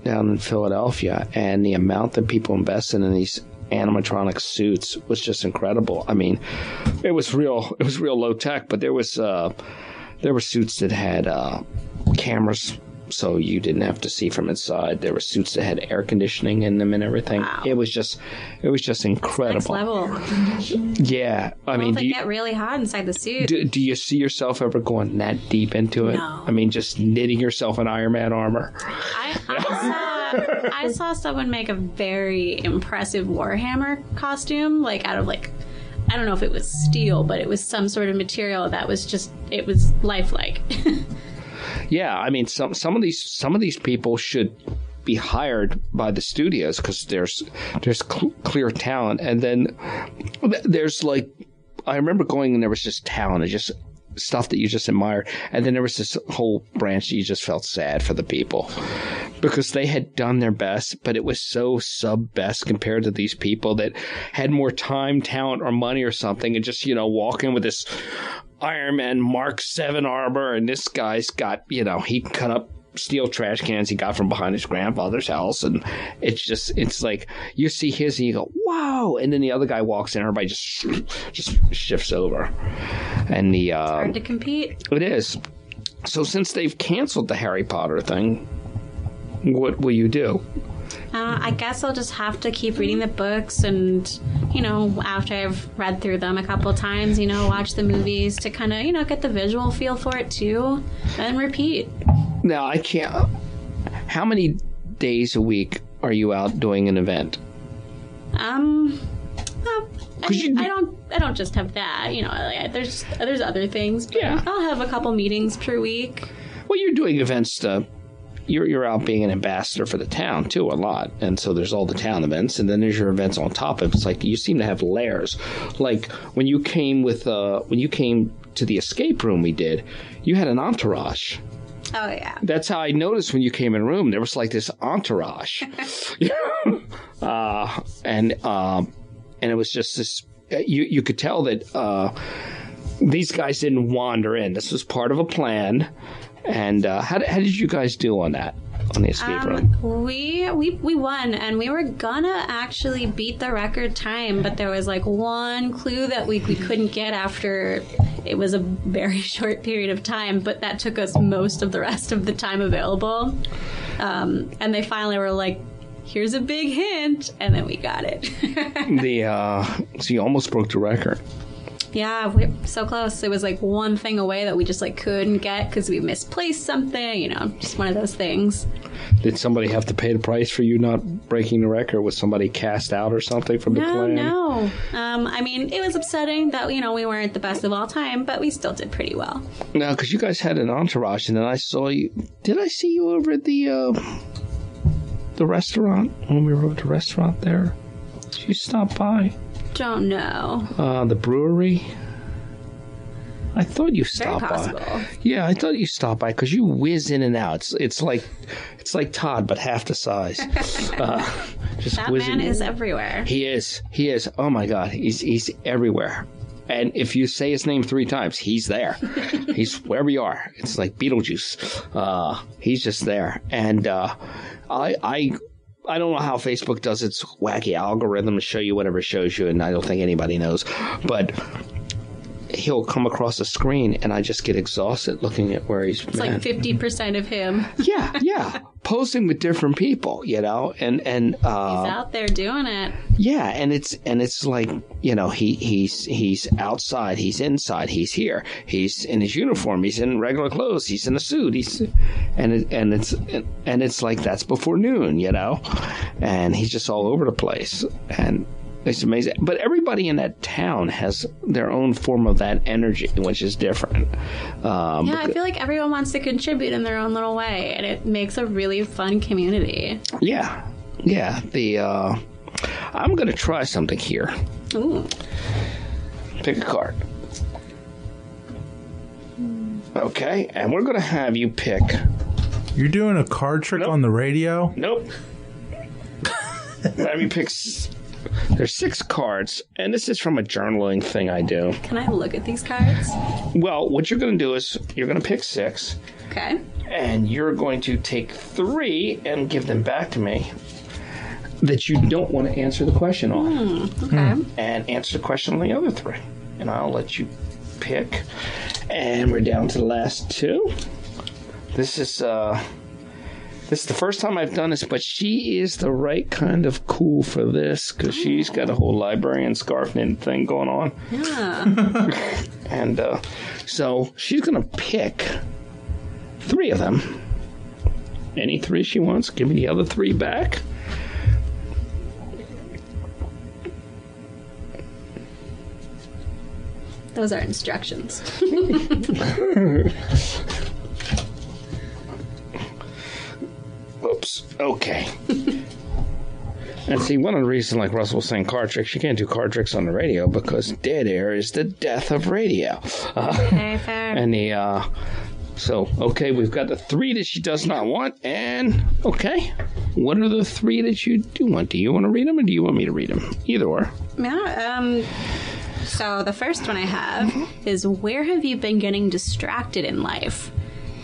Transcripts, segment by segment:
down in Philadelphia, and the amount that people invested in these animatronic suits was just incredible. I mean, it was real low tech, but there were suits that had cameras, so you didn't have to see from inside. There were suits that had air conditioning in them and everything. Wow. It was just incredible. Next level. Yeah, I mean, they get really hot inside the suit. Do you see yourself ever going that deep into it? No. I mean, just knitting yourself in Iron Man armor. I saw someone make a very impressive Warhammer costume, like out of like, I don't know if it was steel, but it was some sort of material that was it was lifelike. Yeah, I mean, some of these people should be hired by the studios because there's clear talent, and then there's like, I remember going and there was just talent, and just stuff that you just admired, and then there was this whole branch that you just felt sad for the people because they had done their best, but it was so sub-best compared to these people that had more time, talent, or money or something, and just, walk in with this Iron Man Mark 7 armor, and this guy's got, he cut up steel trash cans he got from behind his grandfather's house, and it's like you see his and you go, wow, and then the other guy walks in, everybody just shifts over, and it's hard to compete. It is. So since they've canceled the Harry Potter thing, what will you do? I guess I'll just have to keep reading the books, and after I've read through them a couple of times, watch the movies to kind of get the visual feel for it too, and repeat. Now, I can't. How many days a week are you out doing an event? I don't just have that. There's other things. But yeah, I'll have a couple meetings per week. Well, you're doing events. You're out being an ambassador for the town too a lot, and so there's all the town events, and then there's your events on top of it. It's like you seem to have layers. Like when you came to the escape room we did, you had an entourage. Oh, yeah. That's how I noticed when you came in the room. There was like this entourage. And it was just this, you could tell that these guys didn't wander in. This was part of a plan. And how did you guys do on that? On the escape room? We won, and we were gonna actually beat the record time, but there was like one clue that we couldn't get after it was a very short period of time, but that took us most of the rest of the time available. And they finally were like, here's a big hint, and then we got it. So you almost broke the record. Yeah, we're so close. It was like one thing away that we just like couldn't get because we misplaced something, just one of those things. Did somebody have to pay the price for you not breaking the record? Was somebody cast out or something from the plan? No. I mean, it was upsetting that, we weren't the best of all time, but we still did pretty well. No, because you guys had an entourage, and then I saw you. Did I see you over at the restaurant when we were at the restaurant there? Did you stop by? Don't know. The brewery. I thought you stopped Very possible. by. Yeah, I thought you stopped by because you whiz in and out. It's like Todd, but half the size. Just that man is everywhere. He is. Oh my God, he's everywhere. And if you say his name 3 times, he's there. He's wherever you are. It's like Beetlejuice. He's just there. And I don't know how Facebook does its wacky algorithm to show you whatever it shows you, and I don't think anybody knows. But he'll come across the screen, and I just get exhausted looking at where he's. It's like 50% of him. Yeah, posing with different people, and he's out there doing it. Yeah, and it's like he's outside, he's inside, he's here, he's in his uniform, he's in regular clothes, he's in a suit, and it's like that's before noon, and he's just all over the place, and it's amazing. But everybody in that town has their own form of that energy, which is different. I feel like everyone wants to contribute in their own little way, and it makes a really fun community. Yeah. I'm going to try something here. Ooh. Pick a card. Okay, and we're going to have you pick. You're doing a card trick on the radio? Nope. Let me pick. There's 6 cards, and this is from a journaling thing I do. Can I look at these cards? Well, what you're going to do is you're going to pick 6. Okay. And you're going to take 3 and give them back to me that you don't want to answer the question on. Okay. And answer the question on the other 3. And I'll let you pick. And we're down to the last 2. This is the first time I've done this, but she is the right kind of cool for this because she's got a whole librarian scarf knitting thing going on. Yeah. And so she's going to pick 3 of them. Any 3 she wants. Give me the other 3 back. Those are instructions. Oops. Okay. And see, one of the reasons, like Russell was saying, card tricks, you can't do card tricks on the radio because dead air is the death of radio. Very fair. And so, okay, we've got the 3 that she does not want, and, okay, what are the 3 that you do want? Do you want to read them, or do you want me to read them? Either or. Yeah, so the first one I have is, where have you been getting distracted in life?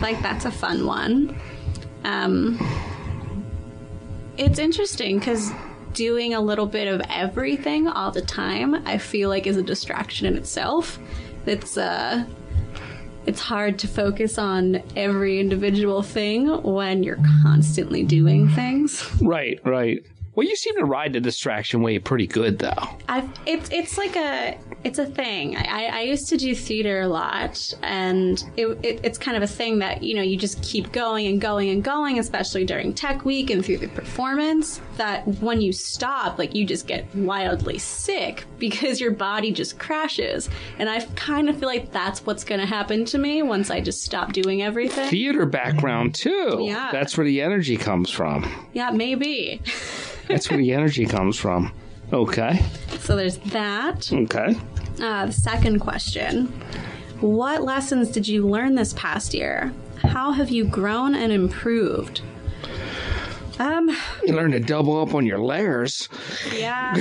Like, that's a fun one. It's interesting because doing a little bit of everything all the time, I feel like is a distraction in itself. It's hard to focus on every individual thing when you're constantly doing things. Right. Well, you seem to ride the distraction wave pretty good, though. It's a thing. I used to do theater a lot, and it's kind of a thing that, you just keep going and going and going, especially during Tech Week and through the performance, that when you stop, like, you just get wildly sick because your body just crashes. And I kind of feel like that's what's going to happen to me once I just stop doing everything. Theater background, too. Yeah. That's where the energy comes from. Yeah, maybe. That's where the energy comes from. Okay. So there's that. Okay. The second question. What lessons did you learn this past year? How have you grown and improved? You learn to double up on your layers. Yeah,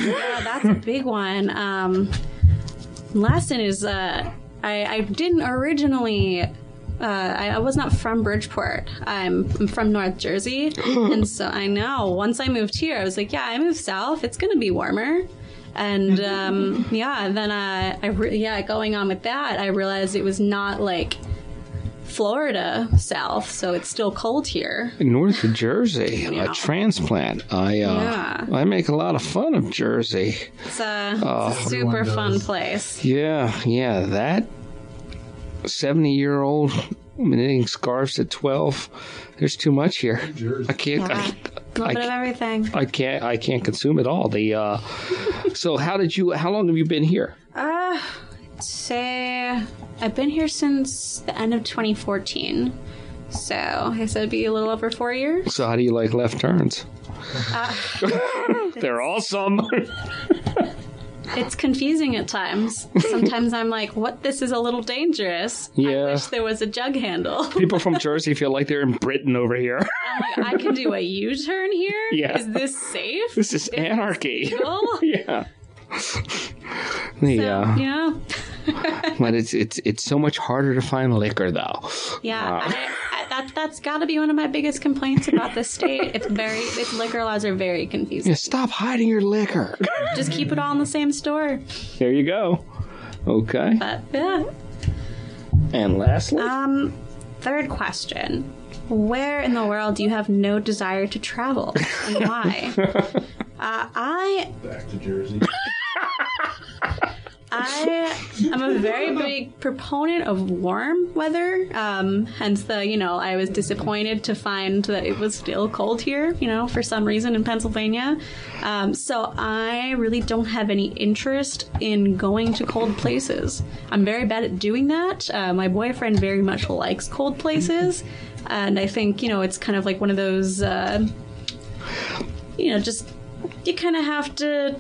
that's a big one. Lesson is I didn't originally... I was not from Bridgeport. I'm from North Jersey. And so I know once I moved here, I was like, yeah, I moved south. It's going to be warmer. And then going on with that, I realized it was not like Florida south, so it's still cold here. North of Jersey, a transplant. I make a lot of fun of Jersey. It's a super fun place. Yeah, that 70-year-old knitting scarves at 12. There's too much here. I can't. A little bit of everything. I can't consume it all. So how long have you been here? Say I've been here since the end of 2014. So I guess it'd be a little over 4 years. So how do you like left turns? They're awesome. It's confusing at times. Sometimes I'm like, what? This is a little dangerous. Yeah. I wish there was a jug handle. People from Jersey feel like they're in Britain over here. I'm like, I can do a U-turn here? Yeah. Is this safe? This is anarchy. Legal? Yeah. Yeah. But it's so much harder to find liquor, though. Yeah, that's got to be one of my biggest complaints about this state. Its liquor laws are very confusing. Yeah, stop hiding your liquor. Just keep it all in the same store. There you go. Okay. But yeah. And lastly, third question: where in the world do you have no desire to travel, and why? Back to Jersey. I am a very big proponent of warm weather. Hence I was disappointed to find that it was still cold here, for some reason in Pennsylvania. So I really don't have any interest in going to cold places. I'm very bad at doing that. My boyfriend very much likes cold places. And I think, it's kind of like one of those, just you kind of have to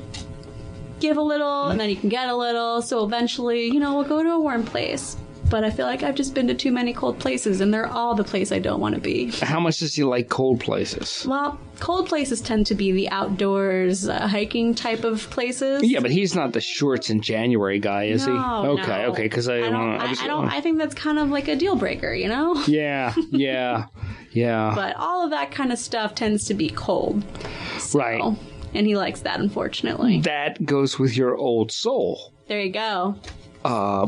give a little and then you can get a little. So eventually, we'll go to a warm place. but I feel like I've just been to too many cold places, and they're all the place I don't want to be. How much does he like cold places? Well, cold places tend to be the outdoors hiking type of places. Yeah, but he's not the shorts in January guy, is he? Okay, No. okay, because I think that's kind of like a deal breaker, you know? Yeah. But all of that kind of stuff tends to be cold. So, Right. And he likes that, unfortunately. That goes with your old soul. There you go.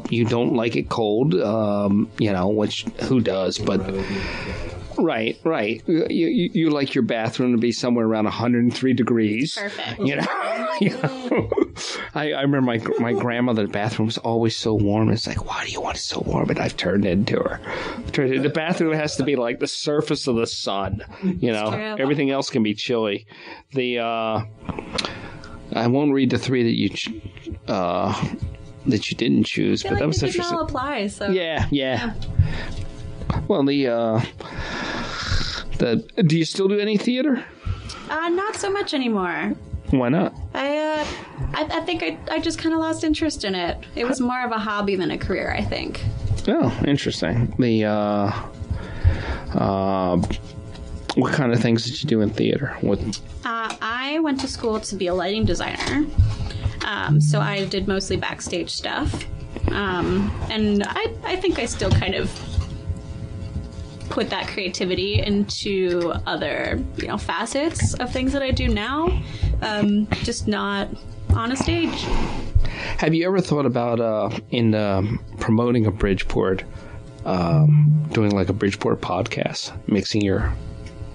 You don't like it cold, which who does? But right. You like your bathroom to be somewhere around 103 degrees. Perfect. I remember my grandmother's bathroom was always so warm. It's like, why do you want it so warm? And I've turned it into her. The bathroom has to be like the surface of the sun. Everything else can be chilly. I won't read the three that you didn't choose, but that was interesting. interesting. All apply, so Yeah. Well, do you still do any theater? Not so much anymore. Why not? I think I just kind of lost interest in it. It was more of a hobby than a career, I think. Oh, interesting. What kind of things did you do in theater? I went to school to be a lighting designer. So I did mostly backstage stuff. And I think I still kind of put that creativity into other, facets of things that I do now. Just not on a stage. Have you ever thought about in promoting a Bridgeport, doing like a Bridgeport podcast, mixing your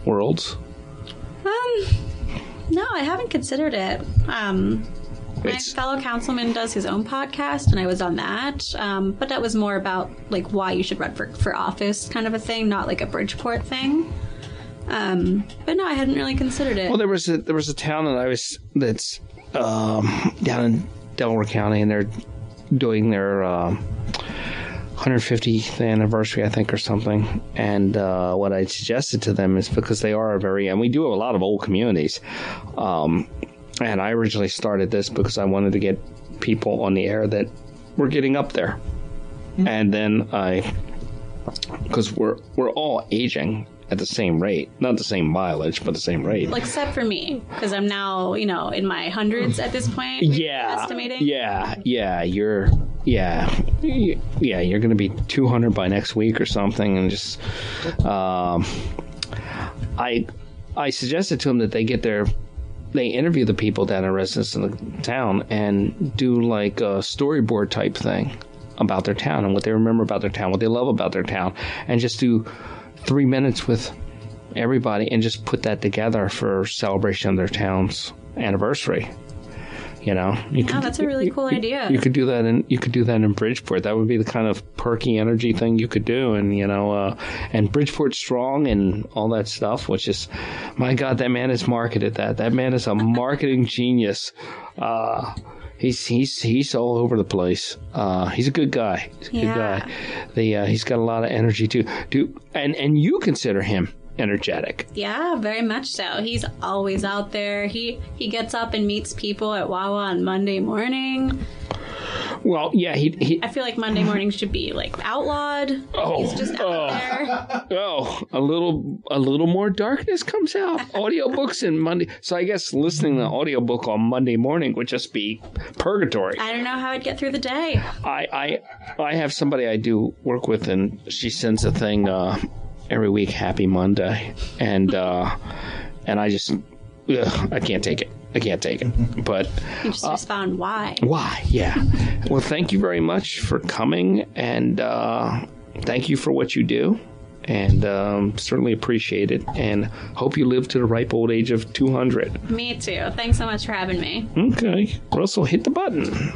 worlds? No, I haven't considered it. My fellow councilman does his own podcast, and I was on that. But that was more about like why you should run for office, kind of a thing, not like a Bridgeport thing. But no, I hadn't really considered it. Well, there was a town that's down in Delaware County, and they're doing their 150th anniversary, I think, or something. And what I suggested to them is, because they are and we do have a lot of old communities. And I originally started this because I wanted to get people on the air that were getting up there. Mm-hmm. And then because we're all aging at the same rate, not the same mileage, but the same rate. Like, except for me, because I'm now, in my hundreds at this point. Yeah. Estimating. Yeah. You're going to be 200 by next week or something. And just, I suggested to them that they interview the people down in residence in the town and do like a storyboard type thing about their town and what they remember about their town, what they love about their town, and just do 3 minutes with everybody and just put that together for celebration of their town's anniversary. That's a really cool idea. You could do that in Bridgeport. That would be the kind of perky energy thing you could do, and and Bridgeport Strong and all that stuff. Which is, my God, that man has marketed that. That man is a marketing genius. He's all over the place. He's a good guy. Good guy. He's got a lot of energy too. And you consider him energetic. Yeah, very much so. He's always out there. He gets up and meets people at Wawa on Monday morning. Well, yeah, I feel like Monday mornings should be like outlawed. He's just out there. A little more darkness comes out. Audiobooks and Monday. So I guess listening to an audiobook on Monday morning would just be purgatory. I don't know how I'd get through the day. I have somebody I do work with, and she sends a thing every week, Happy Monday, and I just I can't take it. But you just found why. Why? Yeah. Well, thank you very much for coming, and thank you for what you do, and certainly appreciate it, and hope you live to the ripe old age of 200. Me too. Thanks so much for having me. Okay, Russell, hit the button.